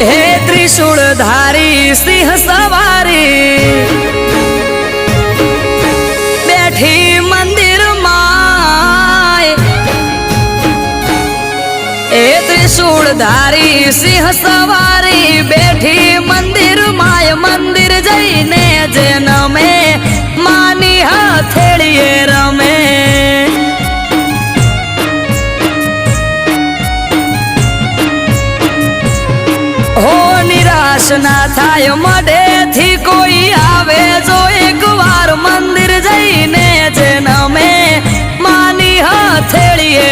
હે ત્રિશૂળ ધારી સિંહ સવારી બેઠી મંદિર માં એ ત્રિશૂળ ધારી સિંહ સવારી બેઠી મંદિર માય મંદિર જઈને જન્મે માની હથેળીએ રમે હો નિરાશ ના થાય મઢેથી કોઈ આવે જો એક વાર મંદિર જઈને જન્મે માની હથેળીએ